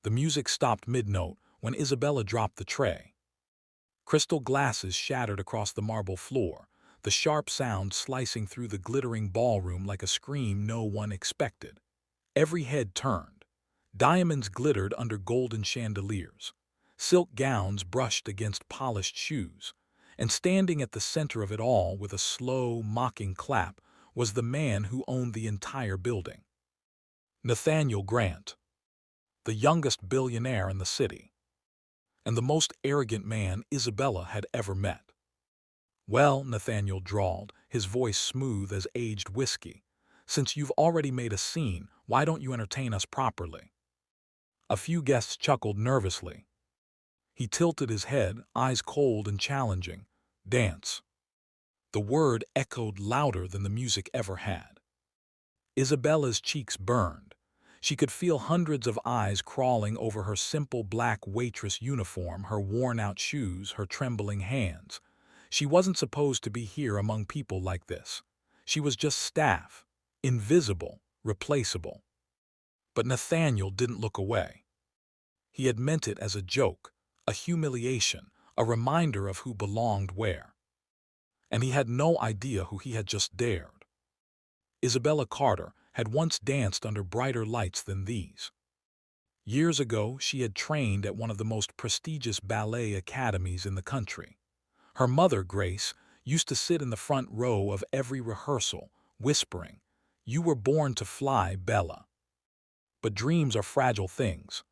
The music stopped mid-note when Isabella dropped the tray. Crystal glasses shattered across the marble floor, the sharp sound slicing through the glittering ballroom like a scream no one expected. Every head turned. Diamonds glittered under golden chandeliers. Silk gowns brushed against polished shoes. And standing at the center of it all with a slow, mocking clap was the man who owned the entire building. Nathaniel Grant, the youngest billionaire in the city, and the most arrogant man Isabella had ever met. "Well," Nathaniel drawled, his voice smooth as aged whiskey, "since you've already made a scene, why don't you entertain us properly?" A few guests chuckled nervously. He tilted his head, eyes cold and challenging. "Dance." The word echoed louder than the music ever had. Isabella's cheeks burned. She could feel hundreds of eyes crawling over her simple black waitress uniform, her worn-out shoes, her trembling hands. She wasn't supposed to be here among people like this. She was just staff, invisible, replaceable. But Nathaniel didn't look away. He had meant it as a joke, a humiliation, a reminder of who belonged where. And he had no idea who he had just dared. Isabella Carter had once danced under brighter lights than these. Years ago, she had trained at one of the most prestigious ballet academies in the country. Her mother, Grace, used to sit in the front row of every rehearsal, whispering, "You were born to fly, Bella." But dreams are fragile things.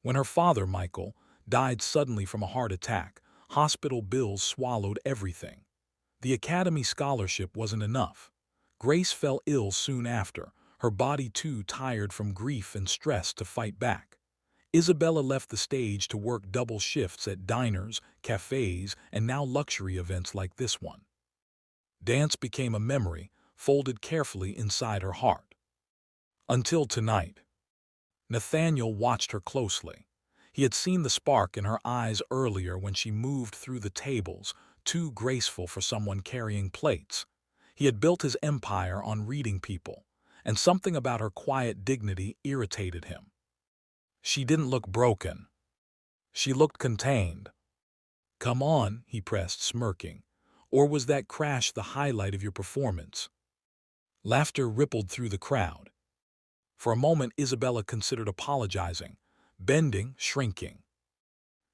When her father, Michael, died suddenly from a heart attack, hospital bills swallowed everything. The academy scholarship wasn't enough. Grace fell ill soon after, her body too tired from grief and stress to fight back. Isabella left the stage to work double shifts at diners, cafes, and now luxury events like this one. Dance became a memory, folded carefully inside her heart. Until tonight. Nathaniel watched her closely. He had seen the spark in her eyes earlier when she moved through the tables, too graceful for someone carrying plates. He had built his empire on reading people, and something about her quiet dignity irritated him. She didn't look broken. She looked contained. "Come on," he pressed, smirking. "Or was that crash the highlight of your performance?" Laughter rippled through the crowd. For a moment, Isabella considered apologizing, bending, shrinking.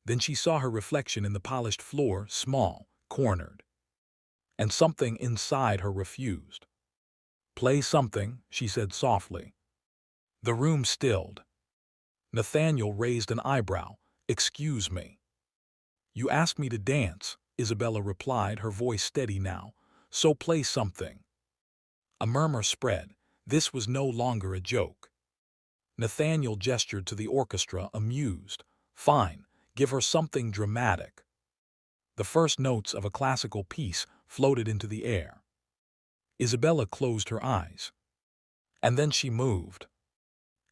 Then she saw her reflection in the polished floor, small, cornered. And something inside her refused. "Play something," she said softly. The room stilled. Nathaniel raised an eyebrow. "Excuse me." "You asked me to dance," Isabella replied, her voice steady now. "So play something." A murmur spread. This was no longer a joke. Nathaniel gestured to the orchestra, amused. "Fine, give her something dramatic." The first notes of a classical piece floated into the air. Isabella closed her eyes. And then she moved.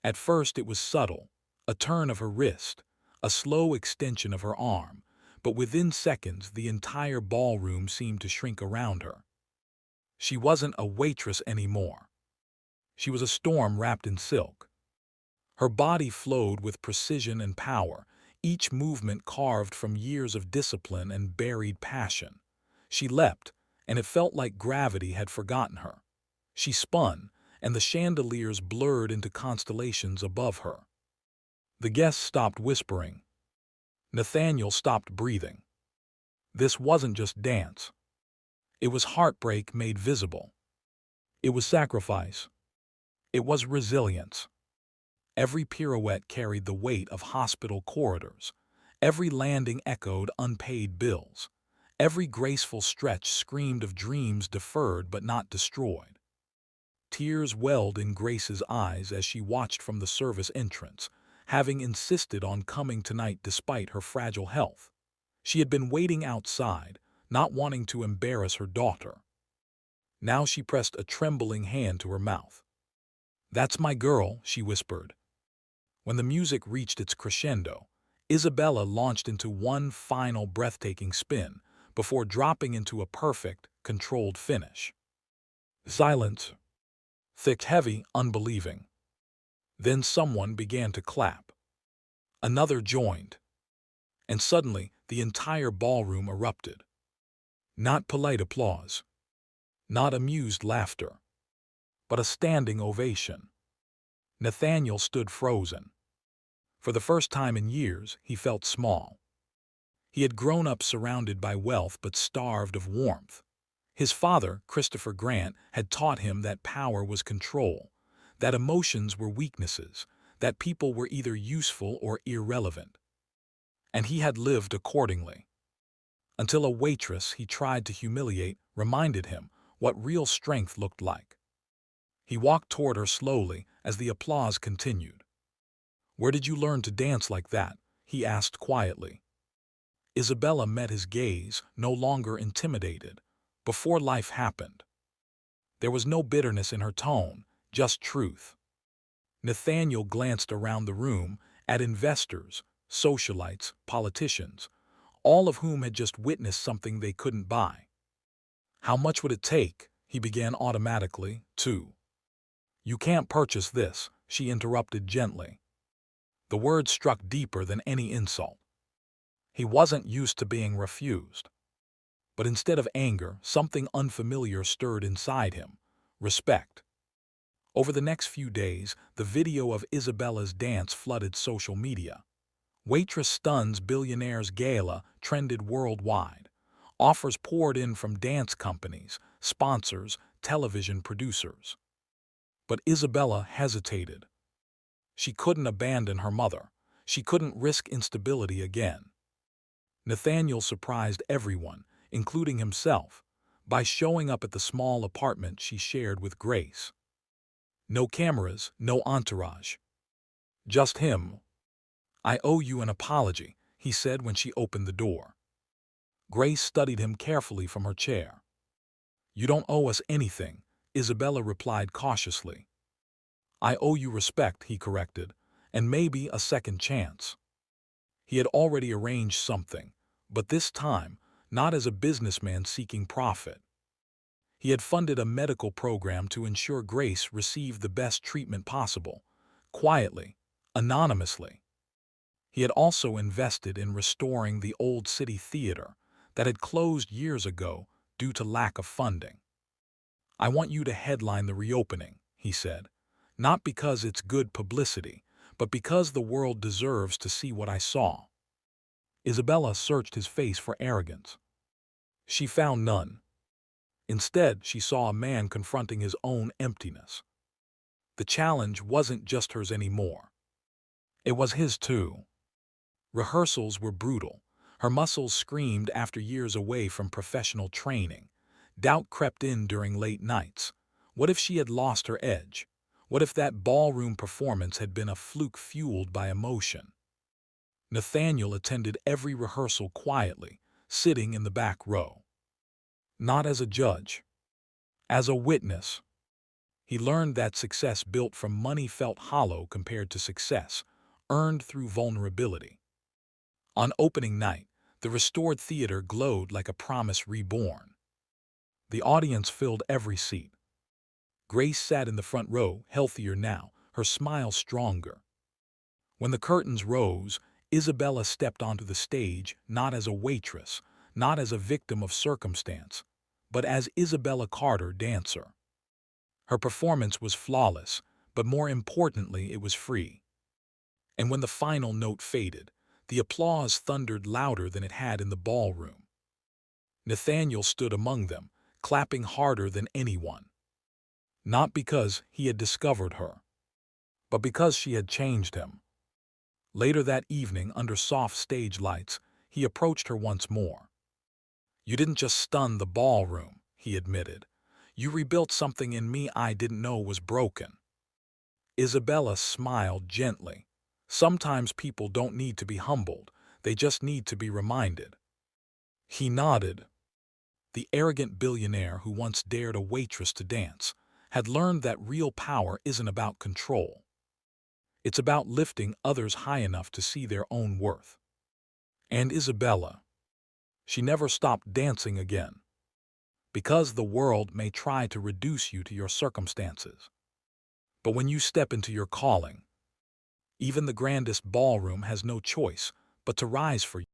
At first it was subtle, a turn of her wrist, a slow extension of her arm, but within seconds the entire ballroom seemed to shrink around her. She wasn't a waitress anymore. She was a storm wrapped in silk. Her body flowed with precision and power, each movement carved from years of discipline and buried passion. She leapt, and it felt like gravity had forgotten her. She spun, and the chandeliers blurred into constellations above her. The guests stopped whispering. Nathaniel stopped breathing. This wasn't just dance. It was heartbreak made visible. It was sacrifice. It was resilience. Every pirouette carried the weight of hospital corridors. Every landing echoed unpaid bills. Every graceful stretch screamed of dreams deferred but not destroyed. Tears welled in Grace's eyes as she watched from the service entrance, having insisted on coming tonight despite her fragile health. She had been waiting outside, not wanting to embarrass her daughter. Now she pressed a trembling hand to her mouth. "That's my girl," she whispered. When the music reached its crescendo, Isabella launched into one final breathtaking spin before dropping into a perfect, controlled finish. Silence. Thick, heavy, unbelieving. Then someone began to clap. Another joined, and suddenly the entire ballroom erupted. Not polite applause, not amused laughter, but a standing ovation. Nathaniel stood frozen. For the first time in years, he felt small. He had grown up surrounded by wealth but starved of warmth. His father, Christopher Grant, had taught him that power was control, that emotions were weaknesses, that people were either useful or irrelevant. And he had lived accordingly. Until a waitress he tried to humiliate reminded him what real strength looked like. He walked toward her slowly as the applause continued. "Where did you learn to dance like that?" he asked quietly. Isabella met his gaze, no longer intimidated. Before life happened. There was no bitterness in her tone, just truth. Nathaniel glanced around the room at investors, socialites, politicians, all of whom had just witnessed something they couldn't buy. "How much would it take?" he began automatically, too. "You can't purchase this," she interrupted gently. The word struck deeper than any insult. He wasn't used to being refused. But instead of anger, something unfamiliar stirred inside him: respect. Over the next few days, the video of Isabella's dance flooded social media. Waitress stuns billionaire's gala trended worldwide. Offers poured in from dance companies, sponsors, television producers. But Isabella hesitated. She couldn't abandon her mother. She couldn't risk instability again. Nathaniel surprised everyone, including himself, by showing up at the small apartment she shared with Grace. No cameras, no entourage. Just him. "I owe you an apology," he said when she opened the door. Grace studied him carefully from her chair. "You don't owe us anything," Isabella replied cautiously. "I owe you respect," he corrected, "and maybe a second chance." He had already arranged something, but this time, not as a businessman seeking profit. He had funded a medical program to ensure Grace received the best treatment possible, quietly, anonymously. He had also invested in restoring the old city theater that had closed years ago due to lack of funding. "I want you to headline the reopening," he said, "not because it's good publicity, but because the world deserves to see what I saw." Isabella searched his face for arrogance. She found none. Instead, she saw a man confronting his own emptiness. The challenge wasn't just hers anymore. It was his too. Rehearsals were brutal. Her muscles screamed after years away from professional training. Doubt crept in during late nights. What if she had lost her edge? What if that ballroom performance had been a fluke fueled by emotion? Nathaniel attended every rehearsal quietly, sitting in the back row. Not as a judge, as a witness. He learned that success built from money felt hollow compared to success, earned through vulnerability. On opening night, the restored theater glowed like a promise reborn. The audience filled every seat. Grace sat in the front row, healthier now, her smile stronger. When the curtains rose, Isabella stepped onto the stage not as a waitress, not as a victim of circumstance, but as Isabella Carter, dancer. Her performance was flawless, but more importantly, it was free. And when the final note faded, the applause thundered louder than it had in the ballroom. Nathaniel stood among them, clapping harder than anyone. Not because he had discovered her, but because she had changed him. Later that evening, under soft stage lights, he approached her once more. "You didn't just stun the ballroom," he admitted. "You rebuilt something in me I didn't know was broken." Isabella smiled gently. "Sometimes people don't need to be humbled, they just need to be reminded." He nodded. The arrogant billionaire who once dared a waitress to dance had learned that real power isn't about control. It's about lifting others high enough to see their own worth. And Isabella, she never stopped dancing again. Because the world may try to reduce you to your circumstances. But when you step into your calling, Even the grandest ballroom has no choice but to rise for you.